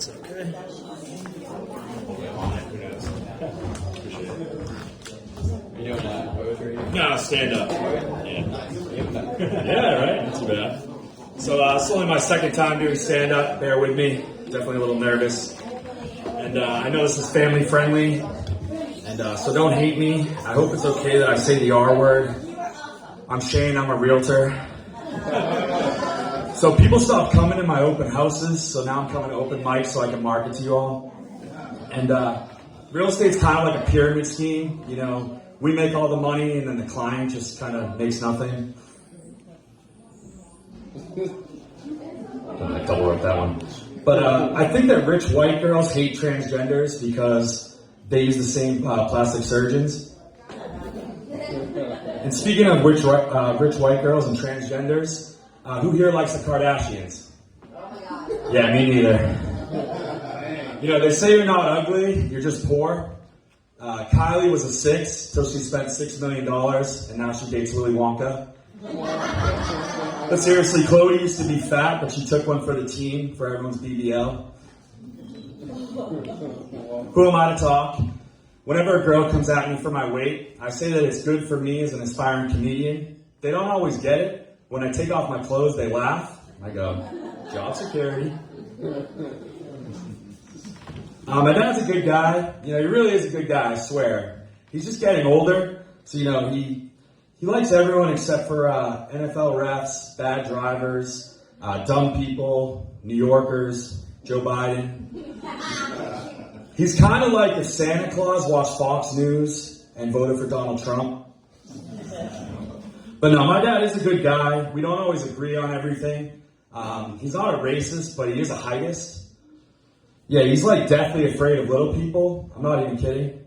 that's okay. You doing poetry? No, stand up. Yeah, right? Not too bad. So it's only my second time doing stand up. Bear with me. Definitely a little nervous. And I know this is family friendly. And so don't hate me. I hope it's okay that I say the R word. I'm Shane. I'm a realtor. So people stopped coming to my open houses. So now I'm coming to open mics so I can market to you all. And real estate's kind of like a pyramid scheme. You know, we make all the money and then the client just kind of makes nothing. I double wrote that one. But I think that rich white girls hate transgenders because they use the same plastic surgeons. And speaking of rich white girls and transgenders, who here likes the Kardashians? Yeah, me neither. You know, they say you're not ugly, you're just poor. Kylie was a 6 till she spent $6 million, and now she dates Willy Wonka. But seriously, Chloe used to be fat, but she took one for the team, for everyone's BBL. Who am I to talk? Whenever a girl comes at me for my weight, I say that it's good for me as an aspiring comedian. They don't always get it. When I take off my clothes, they laugh. I go, job security. My dad's a good guy. You know, he really is a good guy, I swear. He's just getting older, so, you know, he likes everyone except for NFL refs, bad drivers, dumb people, New Yorkers, Joe Biden. He's kind of like if Santa Claus watched Fox News and voted for Donald Trump. But no, my dad is a good guy. We don't always agree on everything. He's not a racist, but he is a heightist. Yeah, he's like deathly afraid of little people. I'm not even kidding.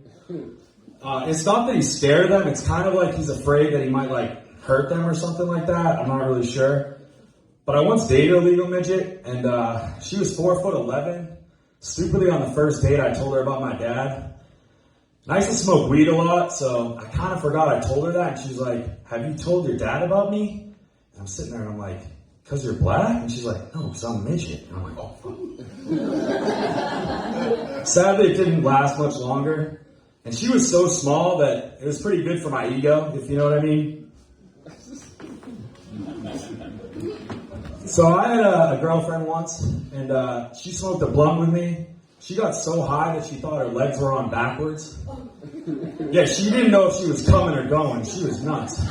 It's not that he's scared of them. It's kind of like he's afraid that he might like hurt them or something like that. I'm not really sure. But I once dated a legal midget, and she was 4'11". Stupidly on the first date, I told her about my dad. And I used to smoke weed a lot, so I kind of forgot I told her that. And she was like, "Have you told your dad about me?" And I'm sitting there and I'm like, "'Cause you're black?" And she's like, "No, 'cause I'm a midget." And I'm like, "Oh, fuck." Sadly, it didn't last much longer. And she was so small that it was pretty good for my ego, if you know what I mean. So I had a girlfriend once, and she smoked a blunt with me. She got so high that she thought her legs were on backwards. Yeah, she didn't know if she was coming or going. She was nuts.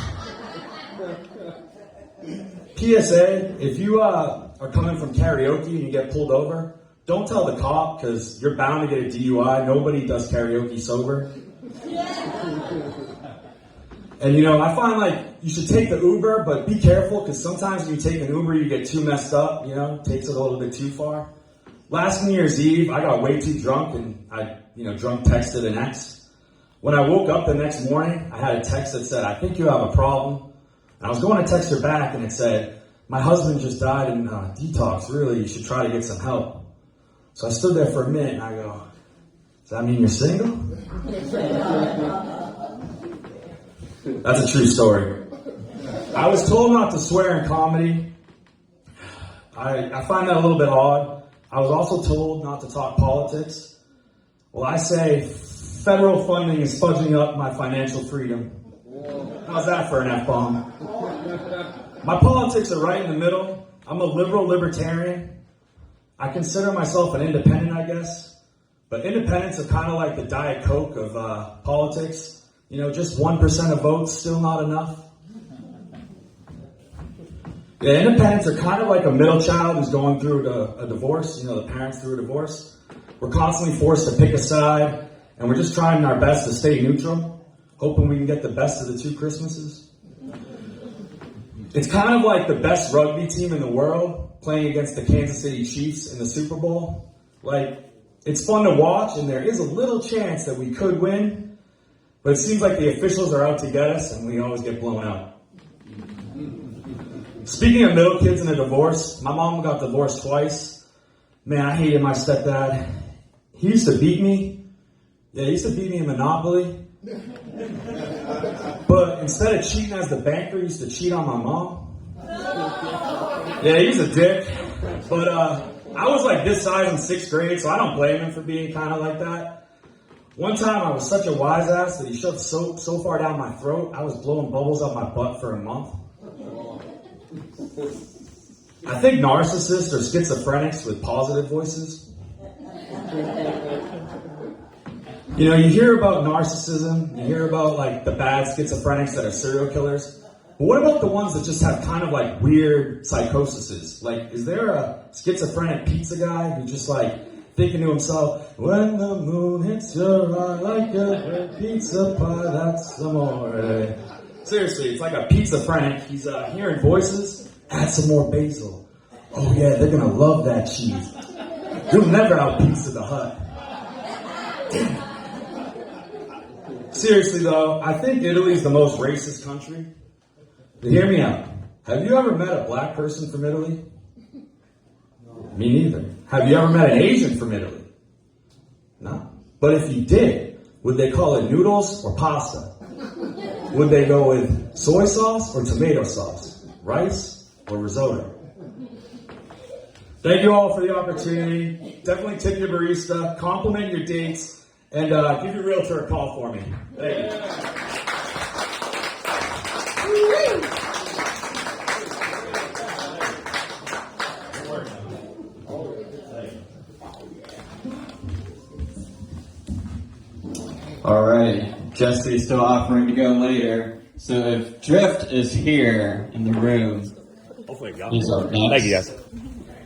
PSA, if you are coming from karaoke and you get pulled over, don't tell the cop, because you're bound to get a DUI. Nobody does karaoke sober. And you know, I find like you should take the Uber, but be careful, because sometimes when you take an Uber, you get too messed up, you know, takes it a little bit too far. Last New Year's Eve, I got way too drunk, and I, drunk texted an ex. When I woke up the next morning, I had a text that said, "I think you have a problem." And I was going to text her back, and it said, "My husband just died in detox. Really, you should try to get some help." So I stood there for a minute, and I go, "Does that mean you're single?" That's a true story. I was told not to swear in comedy. I find that a little bit odd. I was also told not to talk politics. Well, I say federal funding is fudging up my financial freedom. How's that for an F-bomb? My politics are right in the middle. I'm a liberal libertarian. I consider myself an independent, I guess. But independents are kind of like the Diet Coke of politics. You know, just 1% of votes, still not enough. Yeah, independents are kind of like a middle child who's going through a divorce. You know, the parents through a divorce. We're constantly forced to pick a side, and we're just trying our best to stay neutral, hoping we can get the best of the two Christmases. It's kind of like the best rugby team in the world playing against the Kansas City Chiefs in the Super Bowl. Like, it's fun to watch, and there is a little chance that we could win, but it seems like the officials are out to get us, and we always get blown out. Speaking of middle kids in a divorce, my mom got divorced twice. Man, I hated my stepdad. He used to beat me. Yeah, he used to beat me in Monopoly. But instead of cheating as the banker, he used to cheat on my mom. Yeah, he's a dick. But I was like this size in 6th grade, so I don't blame him for being kind of like that. One time I was such a wise ass that he shoved soap so far down my throat, I was blowing bubbles up my butt for a month. I think narcissists are schizophrenics with positive voices. You know, you hear about narcissism, you hear about like the bad schizophrenics that are serial killers. But what about the ones that just have kind of like weird psychoses? Like, is there a schizophrenic pizza guy who just like thinking to himself, when the moon hits your eye like a pizza pie, that's amore. Seriously, it's like a pizza-phrenic. He's hearing voices. Add some more basil. Oh yeah, they're gonna love that cheese. You'll never out pizza the Hut. Seriously though, I think Italy's the most racist country. But hear me out. Have you ever met a black person from Italy? Me neither. Have you ever met an Asian from Italy? No. But if you did, would they call it noodles or pasta? Would they go with soy sauce or tomato sauce? Rice or risotto? Thank you all for the opportunity. Definitely tip your barista, compliment your dates, and give your realtor a call for me. Thank you. All right. Jesse is still offering to go later. So if Drift is here in the room, Hopefully, go. he's up next. Thank you, guys.